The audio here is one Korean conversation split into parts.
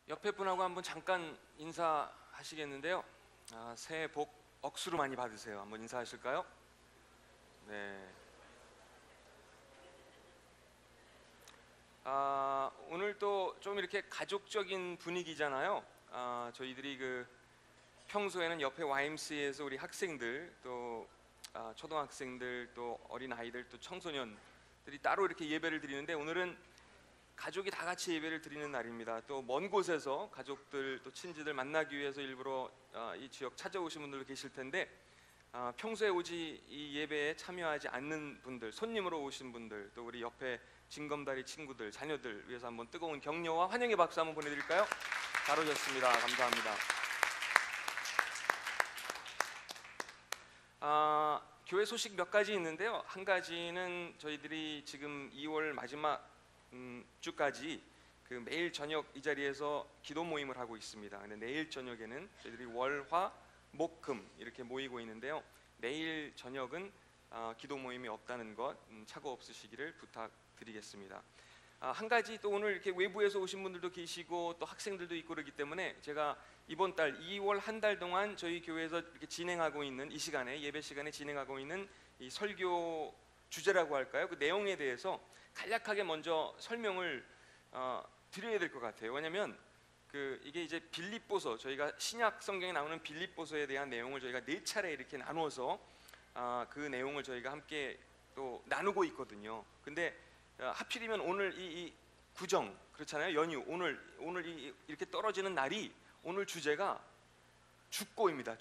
옆에 분하고 한번 잠깐 인사하시겠는데요. 새해 복 억수로 많이 받으세요. 한번 인사하실까요? 네. 오늘 또 좀 이렇게 가족적인 분위기잖아요. 저희들이 평소에는 옆에 YMCA에서 우리 학생들 또 초등학생들 또 어린 아이들 또 청소년들이 따로 이렇게 예배를 드리는데, 오늘은 가족이 다 같이 예배를 드리는 날입니다. 또 먼 곳에서 가족들 또 친지들 만나기 위해서 일부러 이 지역 찾아오신 분들도 계실 텐데, 평소에 오지 이 예배에 참여하지 않는 분들, 손님으로 오신 분들, 또 우리 옆에 징검다리 친구들, 자녀들 위해서 한번 뜨거운 격려와 환영의 박수 한번 보내드릴까요? 잘 오셨습니다. 감사합니다. 교회 소식 몇 가지 있는데요. 한 가지는 저희들이 지금 2월 마지막 주까지 매일 저녁 이 자리에서 기도 모임을 하고 있습니다. 근데 내일 저녁에는 저희들이 월, 화, 목, 금 이렇게 모이고 있는데요. 내일 저녁은 기도 모임이 없다는 것 착오 없으시기를 부탁드리겠습니다. 한 가지 또 오늘 이렇게 외부에서 오신 분들도 계시고 또 학생들도 있고 그러기 때문에 제가 이번 달 2월 한 달 동안 저희 교회에서 이렇게 진행하고 있는 이 시간에 예배 시간에 진행하고 있는 이 설교 주제라고 할까요? 그 내용에 대해서 간략하게 먼저 설명을 드려야 될 것 같아요. 왜냐하면 이게 이제 빌립보서, 저희가 신약 성경에 나오는 빌립보서에 대한 내용을 저희가 4차례 이렇게 나누어서 그 내용을 저희가 함께 또 나누고 있거든요. 근데 하필이면 오늘 이 구정 그렇잖아요. 연휴 오늘 이렇게 떨어지는 날이 오늘 주제가 죽고입니다.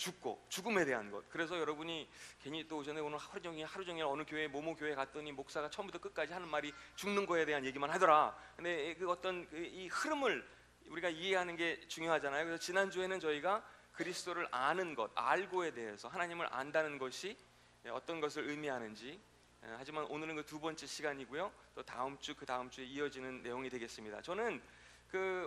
죽음에 대한 것. 그래서 여러분이 괜히 또 오전에 오늘 하루 종일 어느 교회 모모 교회 갔더니 목사가 처음부터 끝까지 하는 말이 죽는 거에 대한 얘기만 하더라. 근데 어떤 이 흐름을 우리가 이해하는 게 중요하잖아요. 그래서 지난주에는 저희가 그리스도를 아는 것, 알고에 대해서 하나님을 안다는 것이 어떤 것을 의미하는지, 하지만 오늘은 그 두 번째 시간이고요. 또 다음 주 그 다음 주에 이어지는 내용이 되겠습니다. 저는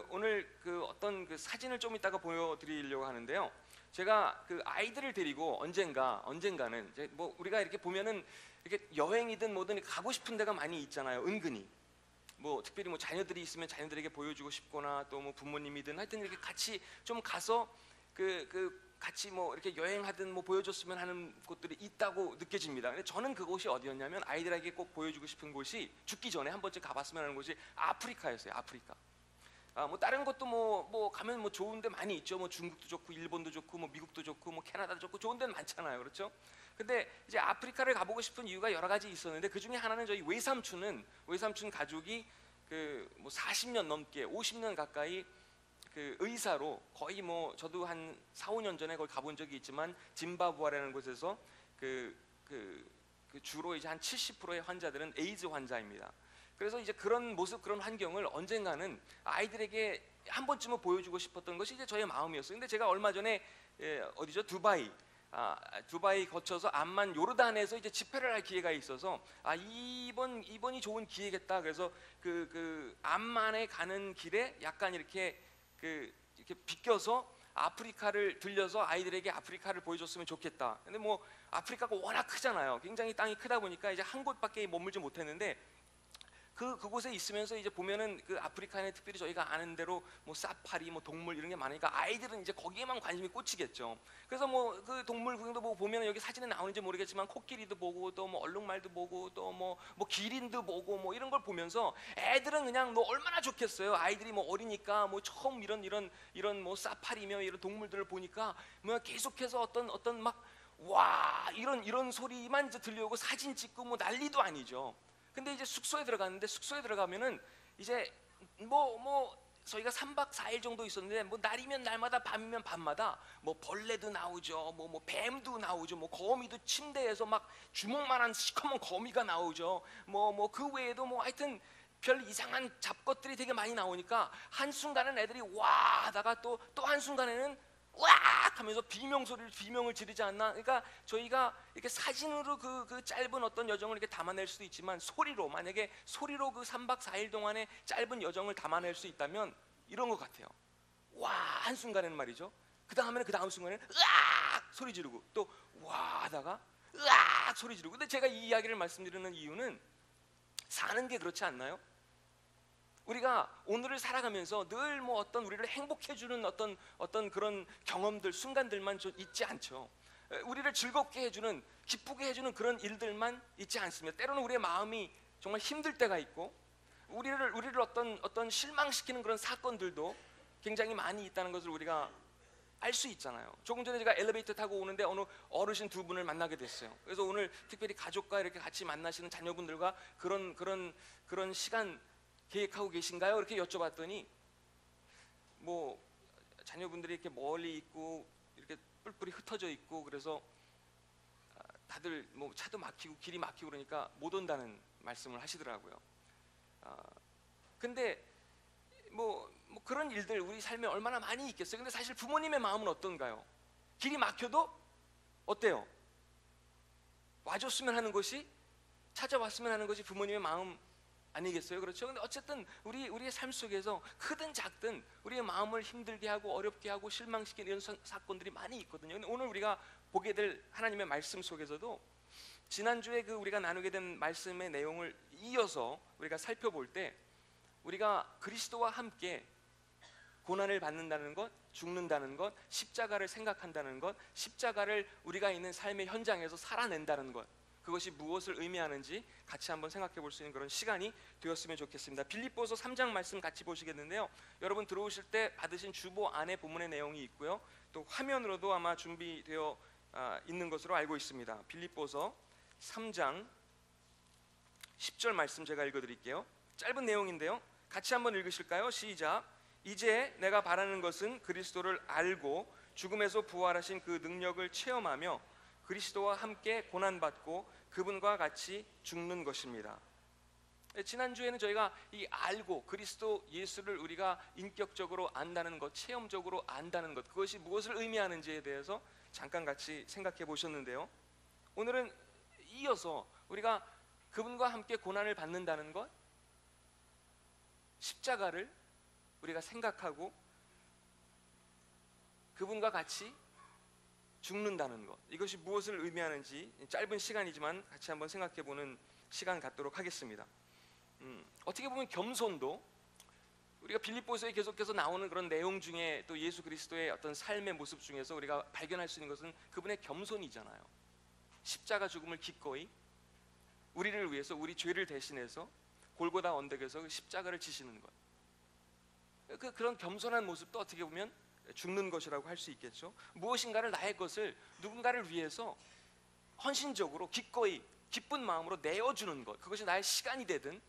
오늘 어떤 사진을 좀 이따가 보여드리려고 하는데요. 제가 아이들을 데리고 언젠가는 이제 뭐 우리가 이렇게 보면은 이렇게 여행이든 뭐든 가고 싶은 데가 많이 있잖아요. 은근히 뭐 특별히 뭐 자녀들이 있으면 자녀들에게 보여주고 싶거나 또 뭐 부모님이든 하여튼 이렇게 같이 좀 가서 같이 뭐 이렇게 여행하든 뭐 보여줬으면 하는 곳들이 있다고 느껴집니다. 근데 저는 그곳이 어디였냐면, 아이들에게 꼭 보여주고 싶은 곳이 죽기 전에 한 번쯤 가봤으면 하는 곳이 아프리카였어요. 아프리카. 뭐 다른 것도 뭐 가면 뭐 좋은 데 많이 있죠. 뭐 중국도 좋고 일본도 좋고 뭐 미국도 좋고 뭐 캐나다도 좋고 좋은 데는 많잖아요. 그렇죠? 근데 이제 아프리카를 가보고 싶은 이유가 여러 가지 있었는데, 그 중에 하나는 저희 외삼촌 가족이 뭐 40년 넘게 50년 가까이 의사로 거의 뭐 저도 한 4, 5년 전에 거기 가본 적이 있지만 짐바브웨라는 곳에서 주로 이제 한 70%의 환자들은 에이즈 환자입니다. 그래서 이제 그런 모습, 그런 환경을 언젠가는 아이들에게 한 번쯤은 보여주고 싶었던 것이 이제 저의 마음이었어요. 근데 제가 얼마 전에 어디죠? 두바이 거쳐서 암만 요르단에서 이제 집회를 할 기회가 있어서 이번이 좋은 기회겠다. 그래서 암만에 가는 길에 약간 이렇게 비껴서 아프리카를 들려서 아이들에게 아프리카를 보여줬으면 좋겠다. 근데 뭐 아프리카가 워낙 크잖아요. 굉장히 땅이 크다 보니까 이제 한 곳밖에 머물지 못했는데, 그곳에 있으면서 이제 보면은 아프리카에 특별히 저희가 아는 대로 뭐 사파리, 뭐 동물 이런 게 많으니까 아이들은 이제 거기에만 관심이 꽂히겠죠. 그래서 뭐 동물 구경도 보고 보면은 여기 사진에 나오는지 모르겠지만 코끼리도 보고 또 뭐 얼룩말도 보고 또 뭐 기린도 보고 뭐 이런 걸 보면서 애들은 그냥 뭐 얼마나 좋겠어요. 아이들이 뭐 어리니까 뭐 처음 이런 뭐 사파리며 이런 동물들을 보니까 뭐 계속해서 어떤 막 와 이런 소리만 이제 들려오고 사진 찍고 뭐 난리도 아니죠. 근데 이제 숙소에 들어가면은 이제 뭐 저희가 3박 4일 정도 있었는데, 뭐 날이면 날마다 밤이면 밤마다 뭐 벌레도 나오죠, 뭐 뱀도 나오죠, 뭐 거미도 침대에서 막 주먹만한 시커먼 거미가 나오죠. 뭐 그 외에도 뭐 하여튼 별 이상한 잡것들이 되게 많이 나오니까 한순간은 애들이 와 하다가 또 한순간에는 으악 하면서 비명을 지르지 않나. 그러니까 저희가 이렇게 사진으로 그 짧은 어떤 여정을 이렇게 담아낼 수도 있지만, 만약에 소리로 3박 4일 동안의 짧은 여정을 담아낼 수 있다면 이런 것 같아요. 와 한순간에는 말이죠. 그 다음 순간에는 으악 소리 지르고 또 와 하다가 으악 소리 지르고. 근데 제가 이 이야기를 말씀드리는 이유는, 사는 게 그렇지 않나요? 우리가 오늘을 살아가면서 늘 뭐 어떤 우리를 행복해주는 어떤 그런 경험들, 순간들만 있지 않죠. 우리를 즐겁게 해주는, 기쁘게 해주는 그런 일들만 있지 않습니다. 때로는 우리의 마음이 정말 힘들 때가 있고, 우리를 어떤 실망시키는 그런 사건들도 굉장히 많이 있다는 것을 우리가 알 수 있잖아요. 조금 전에 제가 엘리베이터 타고 오는데 어느 어르신 두 분을 만나게 됐어요. 그래서 오늘 특별히 가족과 이렇게 같이 만나시는 자녀분들과 그런 시간 계획하고 계신가요? 이렇게 여쭤봤더니 뭐 자녀분들이 이렇게 멀리 있고 이렇게 뿔뿔이 흩어져 있고 그래서 다들 뭐 차도 막히고 길이 막히고 그러니까 못 온다는 말씀을 하시더라고요. 근데 뭐 그런 일들 우리 삶에 얼마나 많이 있겠어요. 근데 사실 부모님의 마음은 어떤가요? 길이 막혀도 어때요? 와줬으면 하는 것이, 찾아왔으면 하는 것이 부모님의 마음 아니겠어요? 그렇죠? 근데 어쨌든 우리의 삶 속에서 크든 작든 우리의 마음을 힘들게 하고 어렵게 하고 실망시키는 이런 사건들이 많이 있거든요. 근데 오늘 우리가 보게 될 하나님의 말씀 속에서도 지난주에 우리가 나누게 된 말씀의 내용을 이어서 우리가 살펴볼 때, 우리가 그리스도와 함께 고난을 받는다는 것, 죽는다는 것, 십자가를 생각한다는 것, 십자가를 우리가 있는 삶의 현장에서 살아낸다는 것, 그것이 무엇을 의미하는지 같이 한번 생각해 볼 수 있는 그런 시간이 되었으면 좋겠습니다. 빌립보서 3장 말씀 같이 보시겠는데요, 여러분 들어오실 때 받으신 주보 안에 본문의 내용이 있고요, 또 화면으로도 아마 준비되어 있는 것으로 알고 있습니다. 빌립보서 3장 10절 말씀 제가 읽어드릴게요. 짧은 내용인데요, 같이 한번 읽으실까요? 시작. 이제 내가 바라는 것은 그리스도를 알고 죽음에서 부활하신 그 능력을 체험하며 그리스도와 함께 고난받고 그분과 같이 죽는 것입니다. 지난주에는 저희가 이 알고 그리스도 예수를 우리가 인격적으로 안다는 것, 체험적으로 안다는 것, 그것이 무엇을 의미하는지에 대해서 잠깐 같이 생각해 보셨는데요, 오늘은 이어서 우리가 그분과 함께 고난을 받는다는 것, 십자가를 우리가 생각하고 그분과 같이 죽는다는 것, 이것이 무엇을 의미하는지 짧은 시간이지만 같이 한번 생각해 보는 시간 갖도록 하겠습니다. 어떻게 보면 겸손도 우리가 빌립보서에 계속해서 나오는 그런 내용 중에 또 예수 그리스도의 어떤 삶의 모습 중에서 우리가 발견할 수 있는 것은 그분의 겸손이잖아요. 십자가 죽음을 기꺼이 우리를 위해서, 우리 죄를 대신해서 골고다 언덕에서 그 십자가를 지시는 것, 그런 겸손한 모습도 어떻게 보면 죽는 것이라고 할 수 있겠죠. 무엇인가를, 나의 것을 누군가를 위해서 헌신적으로 기꺼이 기쁜 마음으로 내어주는 것, 그것이 나의 시간이 되든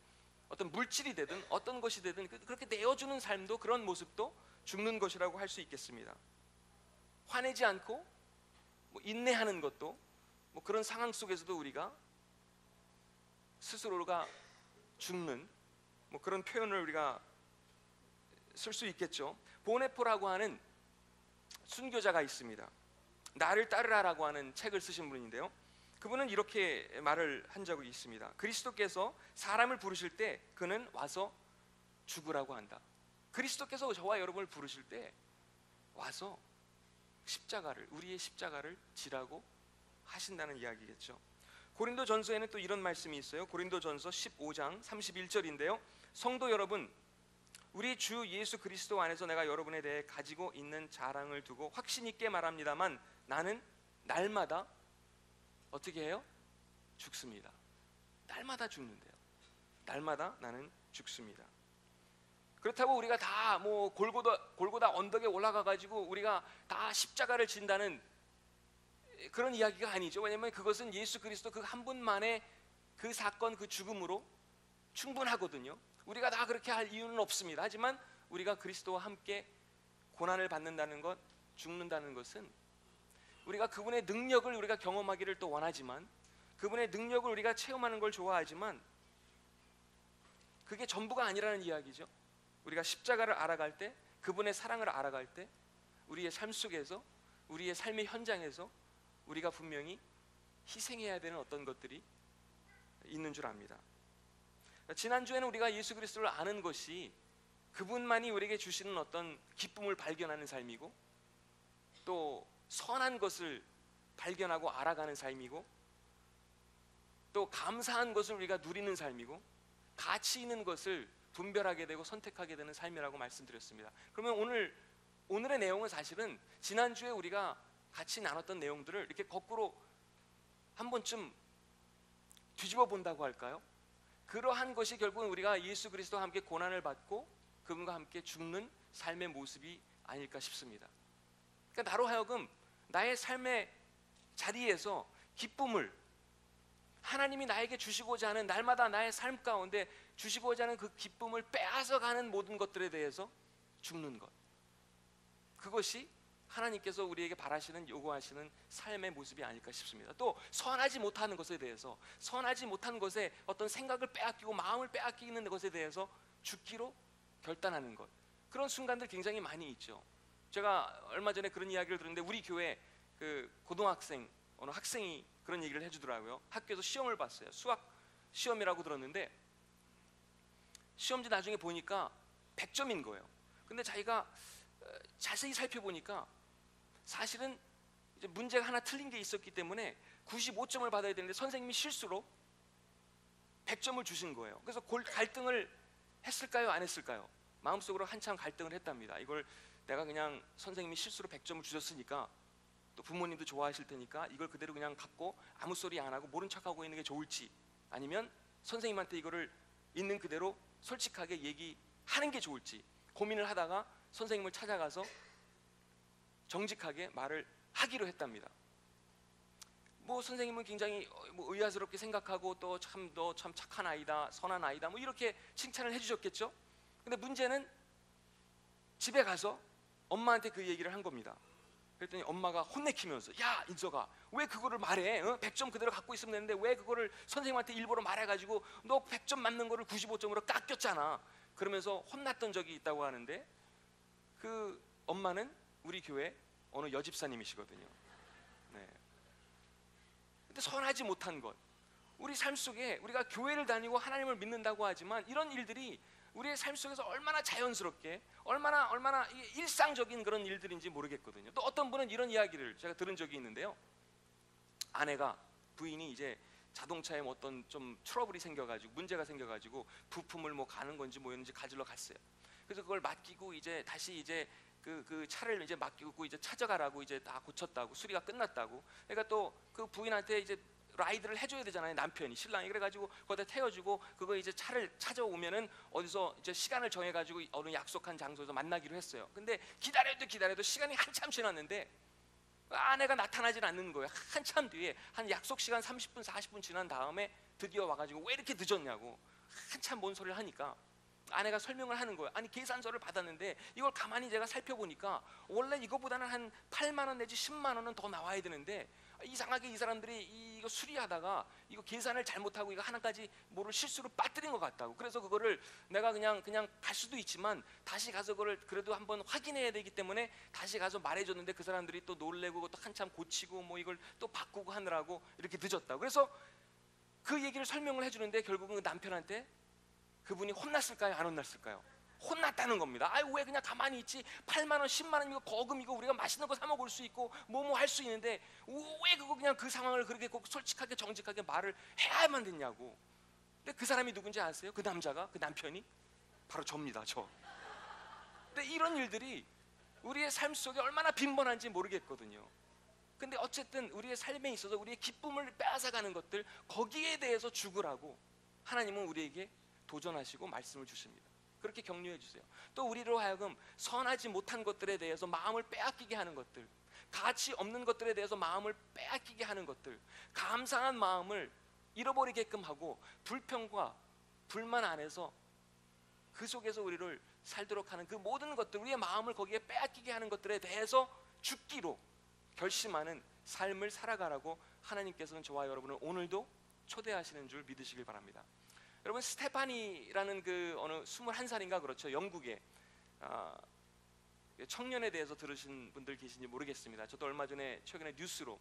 어떤 물질이 되든 어떤 것이 되든 그렇게 내어주는 삶도, 그런 모습도 죽는 것이라고 할 수 있겠습니다. 화내지 않고 인내하는 것도 그런 상황 속에서도 우리가 스스로가 죽는 그런 표현을 우리가 쓸 수 있겠죠. 보네포라고 하는 순교자가 있습니다. 나를 따르라라고 하는 책을 쓰신 분인데요, 그분은 이렇게 말을 한 적이 있습니다. 그리스도께서 사람을 부르실 때 그는 와서 죽으라고 한다. 그리스도께서 저와 여러분을 부르실 때 와서 십자가를, 우리의 십자가를 지라고 하신다는 이야기겠죠. 고린도전서에는 또 이런 말씀이 있어요. 고린도전서 15장 31절인데요, 성도 여러분, 우리 주 예수 그리스도 안에서 내가 여러분에 대해 가지고 있는 자랑을 두고 확신 있게 말합니다만 나는 날마다 어떻게 해요? 죽습니다. 날마다 죽는데요. 날마다 나는 죽습니다. 그렇다고 우리가 다 골고다 언덕에 올라가 가지고 우리가 다 십자가를 진다는 그런 이야기가 아니죠. 왜냐하면 그것은 예수 그리스도 그 한 분만의 그 사건, 그 죽음으로 충분하거든요. 우리가 다 그렇게 할 이유는 없습니다. 하지만 우리가 그리스도와 함께 고난을 받는다는 것, 죽는다는 것은 우리가 그분의 능력을 우리가 경험하기를 또 원하지만, 그분의 능력을 우리가 체험하는 걸 좋아하지만 그게 전부가 아니라는 이야기죠. 우리가 십자가를 알아갈 때, 그분의 사랑을 알아갈 때 우리의 삶 속에서, 우리의 삶의 현장에서 우리가 분명히 희생해야 되는 어떤 것들이 있는 줄 압니다. 지난주에는 우리가 예수 그리스도를 아는 것이 그분만이 우리에게 주시는 어떤 기쁨을 발견하는 삶이고, 또 선한 것을 발견하고 알아가는 삶이고, 또 감사한 것을 우리가 누리는 삶이고, 가치 있는 것을 분별하게 되고 선택하게 되는 삶이라고 말씀드렸습니다. 그러면 오늘의 내용은 사실은 지난주에 우리가 같이 나눴던 내용들을 이렇게 거꾸로 한 번쯤 뒤집어 본다고 할까요? 그러한 것이 결국은 우리가 예수 그리스도와 함께 고난을 받고 그분과 함께 죽는 삶의 모습이 아닐까 싶습니다. 그러니까 나로 하여금 나의 삶의 자리에서 기쁨을, 하나님이 나에게 주시고자 하는, 날마다 나의 삶 가운데 주시고자 하는 그 기쁨을 빼앗아가는 모든 것들에 대해서 죽는 것, 그것이 하나님께서 우리에게 바라시는, 요구하시는 삶의 모습이 아닐까 싶습니다. 또 선하지 못하는 것에 대해서, 선하지 못한 것에 어떤 생각을 빼앗기고 마음을 빼앗기는 것에 대해서 죽기로 결단하는 것, 그런 순간들 굉장히 많이 있죠. 제가 얼마 전에 그런 이야기를 들었는데, 우리 교회 그 고등학생 어느 학생이 그런 얘기를 해주더라고요. 학교에서 시험을 봤어요. 수학 시험이라고 들었는데 시험지 나중에 보니까 100점인 거예요. 근데 자기가 자세히 살펴보니까 사실은 이제 문제가 하나 틀린 게 있었기 때문에 95점을 받아야 되는데 선생님이 실수로 100점을 주신 거예요. 그래서 갈등을 했을까요? 안 했을까요? 마음속으로 한참 갈등을 했답니다. 이걸 내가 그냥 선생님이 실수로 100점을 주셨으니까, 또 부모님도 좋아하실 테니까 이걸 그대로 그냥 갖고 아무 소리 안 하고 모른 척하고 있는 게 좋을지, 아니면 선생님한테 이거를 있는 그대로 솔직하게 얘기하는 게 좋을지 고민을 하다가 선생님을 찾아가서 정직하게 말을 하기로 했답니다. 뭐 선생님은 굉장히 의아스럽게 생각하고 또 참 너 참 착한 아이다, 선한 아이다, 뭐 이렇게 칭찬을 해주셨겠죠. 근데 문제는 집에 가서 엄마한테 그 얘기를 한 겁니다. 그랬더니 엄마가 혼내키면서, 야 인서가 왜 그거를 말해? 100점 그대로 갖고 있으면 되는데 왜 그거를 선생님한테 일부러 말해가지고 너 100점 맞는 거를 95점으로 깎였잖아. 그러면서 혼났던 적이 있다고 하는데, 그 엄마는 우리 교회 어느 여집사님이시거든요. 네. 근데 선하지 못한 것, 우리 삶 속에 우리가 교회를 다니고 하나님을 믿는다고 하지만 이런 일들이 우리의 삶 속에서 얼마나 자연스럽게, 얼마나 일상적인 그런 일들인지 모르겠거든요. 또 어떤 분은 이런 이야기를 제가 들은 적이 있는데요. 부인이 이제 자동차에 뭐 어떤 좀 트러블이 생겨가지고, 문제가 생겨가지고 부품을 뭐 가는 건지 뭐였는지 가지러 갔어요. 그래서 그걸 맡기고 이제 다시 이제 그 차를 이제 맡기고 이제 찾아가라고, 이제 다 고쳤다고, 수리가 끝났다고. 그러니까 또 그 부인한테 이제 라이드를 해줘야 되잖아요, 남편이, 신랑이. 그래가지고 거기다 태워주고 그거 이제 차를 찾아오면은 어디서 이제 시간을 정해가지고 어느 약속한 장소에서 만나기로 했어요. 근데 기다려도 시간이 한참 지났는데 아내가 나타나질 않는 거예요. 한참 뒤에, 한 약속 시간 30분 40분 지난 다음에 드디어 와가지고 왜 이렇게 늦었냐고 한참 뭔 소리를 하니까 아내가 설명을 하는 거예요. 아니 계산서를 받았는데 이걸 가만히 제가 살펴보니까 원래 이거보다는 한 8만 원 내지 10만 원은 더 나와야 되는데 이상하게 이 사람들이 이거 수리하다가 이거 계산을 잘못하고 이거 하나까지 뭐를 실수로 빠뜨린 것 같다고. 그래서 그거를 내가 그냥 갈 수도 있지만 다시 가서 그걸 그래도 한번 확인해야 되기 때문에 다시 가서 말해줬는데 그 사람들이 또 놀래고 또 한참 고치고 뭐 이걸 또 바꾸고 하느라고 이렇게 늦었다고. 그래서 그 얘기를 설명을 해주는데 결국은 그 남편한테 그분이 혼났을까요? 안 혼났을까요? 혼났다는 겁니다. 아유 왜 그냥 가만히 있지? 8만 원, 10만 원 이거 거금, 이거 우리가 맛있는 거 사 먹을 수 있고 뭐 할 수 있는데 왜 그거 그냥 그 상황을 그렇게 꼭 솔직하게 정직하게 말을 해야만 됐냐고. 근데 그 사람이 누군지 아세요? 그 남자가, 그 남편이 바로 저입니다. 저. 근데 이런 일들이 우리의 삶 속에 얼마나 빈번한지 모르겠거든요. 근데 어쨌든 우리의 삶에 있어서 우리의 기쁨을 빼앗아가는 것들, 거기에 대해서 죽으라고 하나님은 우리에게 도전하시고 말씀을 주십니다. 그렇게 격려해 주세요. 또 우리로 하여금 선하지 못한 것들에 대해서 마음을 빼앗기게 하는 것들, 가치 없는 것들에 대해서 마음을 빼앗기게 하는 것들, 감사한 마음을 잃어버리게끔 하고 불평과 불만 안에서 그 속에서 우리를 살도록 하는 그 모든 것들, 우리의 마음을 거기에 빼앗기게 하는 것들에 대해서 죽기로 결심하는 삶을 살아가라고 하나님께서는 저와 여러분을 오늘도 초대하시는 줄 믿으시길 바랍니다. 여러분, 스테파니라는 그 어느 21살인가 그렇죠, 영국의 청년에 대해서 들으신 분들 계신지 모르겠습니다. 저도 얼마 전에 최근에 뉴스로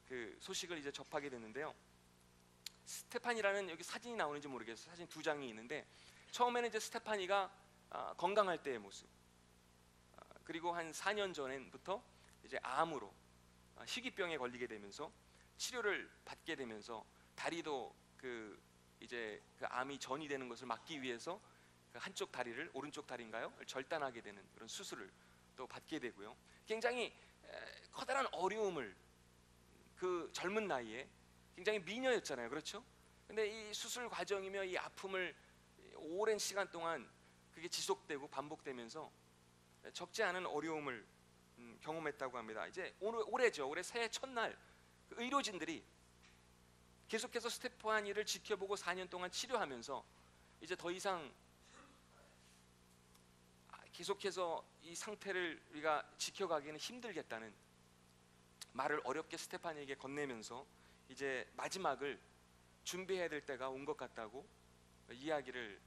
그 소식을 이제 접하게 됐는데요. 스테파니라는, 여기 사진이 나오는지 모르겠어요. 사진 두 장이 있는데 처음에는 이제 스테파니가 건강할 때의 모습, 그리고 한 4년 전부터 이제 암으로 희귀병에 걸리게 되면서 치료를 받게 되면서 다리도 이제 그 암이 전이되는 것을 막기 위해서 그 한쪽 다리를, 오른쪽 다리인가요? 절단하게 되는 그런 수술을 또 받게 되고요. 굉장히 커다란 어려움을 그 젊은 나이에, 굉장히 미녀였잖아요, 그렇죠? 근데 이 수술 과정이며 이 아픔을 오랜 시간 동안 그게 지속되고 반복되면서 적지 않은 어려움을 경험했다고 합니다. 이제 올해죠. 올해 새해 첫날 그 의료진들이 계속해서 스테파니를 지켜보고 4년 동안 치료하면서 이제 더 이상 계속해서 이 상태를 우리가 지켜가기는 힘들겠다는 말을 어렵게 스테파니에게 건네면서 이제 마지막을 준비해야 될 때가 온 것 같다고 이야기를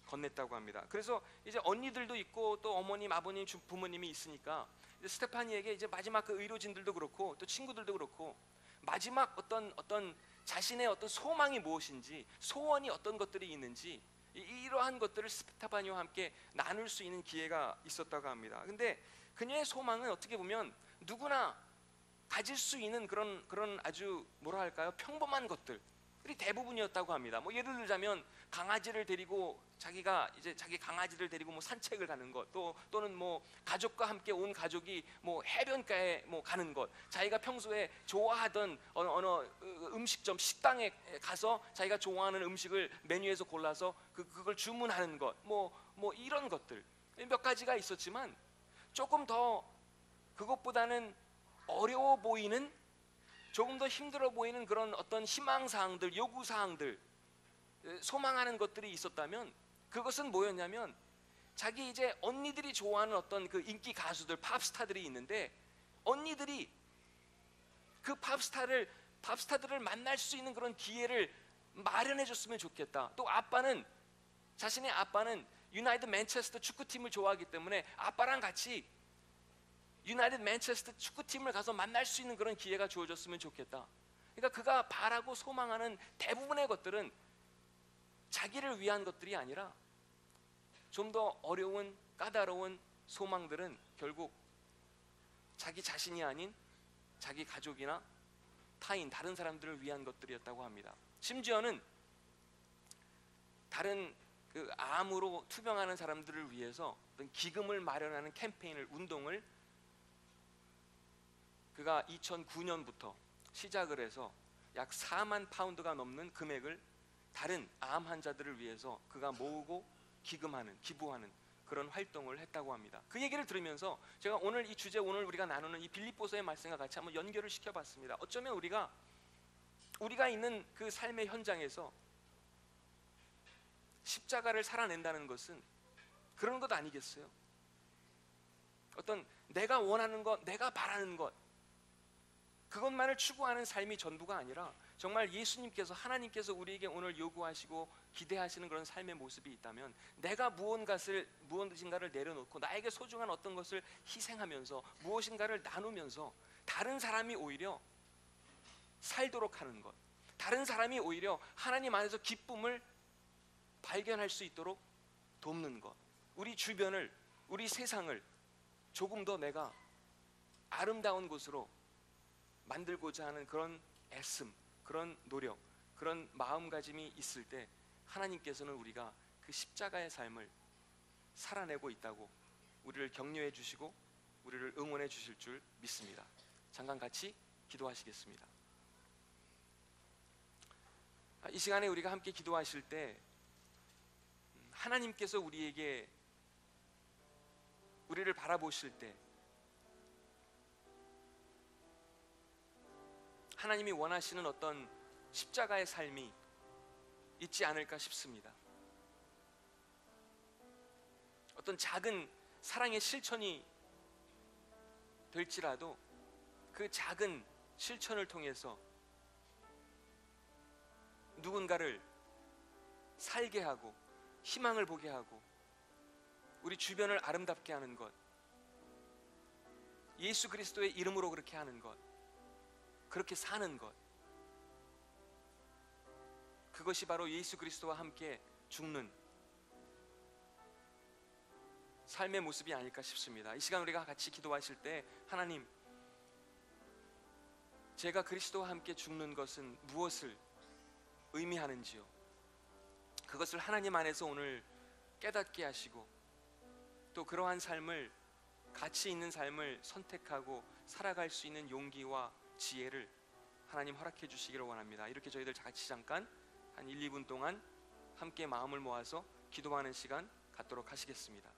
건넸다고 합니다. 그래서 이제 언니들도 있고 또 어머님, 아버님, 부모님이 있으니까 이제 스테파니에게 이제 마지막 그 의료진들도 그렇고 또 친구들도 그렇고 마지막 어떤 자신의 어떤 소망이 무엇인지, 소원이 어떤 것들이 있는지 이러한 것들을 스테파니와 함께 나눌 수 있는 기회가 있었다고 합니다. 근데 그녀의 소망은 어떻게 보면 누구나 가질 수 있는 그런 아주 뭐라 할까요? 평범한 것들이 대부분이었다고 합니다. 뭐 예를 들자면 강아지를 데리고 자기가 이제 자기 강아지를 데리고 뭐 산책을 가는 것, 또는 뭐 가족과 함께 온 가족이 뭐 해변가에 뭐 가는 것, 자기가 평소에 좋아하던 어느 음식점, 식당에 가서 자기가 좋아하는 음식을 메뉴에서 골라서 그걸 주문하는 것, 뭐 이런 것들 몇 가지가 있었지만 조금 더 그것보다는 어려워 보이는, 조금 더 힘들어 보이는 그런 어떤 희망사항들, 요구사항들, 소망하는 것들이 있었다면 그것은 뭐였냐면 자기 이제 언니들이 좋아하는 어떤 그 인기 가수들, 팝스타들이 있는데 언니들이 그 팝스타들을 만날 수 있는 그런 기회를 마련해 줬으면 좋겠다. 또 자신의 아빠는 유나이티드 맨체스터 축구팀을 좋아하기 때문에 아빠랑 같이 유나이티드 맨체스터 축구팀을 가서 만날 수 있는 그런 기회가 주어졌으면 좋겠다. 그러니까 그가 바라고 소망하는 대부분의 것들은 자기를 위한 것들이 아니라 좀 더 어려운, 까다로운 소망들은 결국 자기 자신이 아닌 자기 가족이나 타인, 다른 사람들을 위한 것들이었다고 합니다. 심지어는 다른 그 암으로 투병하는 사람들을 위해서 어떤 기금을 마련하는 캠페인을, 운동을 그가 2009년부터 시작을 해서 약 4만 파운드가 넘는 금액을 다른 암 환자들을 위해서 그가 모으고 기부하는 그런 활동을 했다고 합니다. 그 얘기를 들으면서 제가 오늘 이 주제, 오늘 우리가 나누는 이 빌립보서의 말씀과 같이 한번 연결을 시켜봤습니다. 어쩌면 우리가 있는 그 삶의 현장에서 십자가를 살아낸다는 것은 그런 것 아니겠어요? 어떤 내가 원하는 것, 내가 바라는 것, 그것만을 추구하는 삶이 전부가 아니라 정말 예수님께서, 하나님께서 우리에게 오늘 요구하시고 기대하시는 그런 삶의 모습이 있다면 내가 무엇인가를 내려놓고 나에게 소중한 어떤 것을 희생하면서 무엇인가를 나누면서 다른 사람이 오히려 살도록 하는 것, 다른 사람이 오히려 하나님 안에서 기쁨을 발견할 수 있도록 돕는 것, 우리 주변을, 우리 세상을 조금 더 내가 아름다운 곳으로 만들고자 하는 그런 애씀, 그런 노력, 그런 마음가짐이 있을 때 하나님께서는 우리가 그 십자가의 삶을 살아내고 있다고 우리를 격려해 주시고 우리를 응원해 주실 줄 믿습니다. 잠깐 같이 기도하시겠습니다. 이 시간에 우리가 함께 기도하실 때 하나님께서 우리를 바라보실 때 하나님이 원하시는 어떤 십자가의 삶이 있지 않을까 싶습니다. 어떤 작은 사랑의 실천이 될지라도 그 작은 실천을 통해서 누군가를 살게 하고 희망을 보게 하고 우리 주변을 아름답게 하는 것, 예수 그리스도의 이름으로 그렇게 하는 것, 그렇게 사는 것, 그것이 바로 예수 그리스도와 함께 죽는 삶의 모습이 아닐까 싶습니다. 이 시간 우리가 같이 기도하실 때 하나님, 제가 그리스도와 함께 죽는 것은 무엇을 의미하는지요? 그것을 하나님 안에서 오늘 깨닫게 하시고 또 그러한 삶을, 가치 있는 삶을 선택하고 살아갈 수 있는 용기와 지혜를 하나님 허락해 주시기를 원합니다. 이렇게 저희들 같이 잠깐 한 1, 2분 동안 함께 마음을 모아서 기도하는 시간 갖도록 하시겠습니다.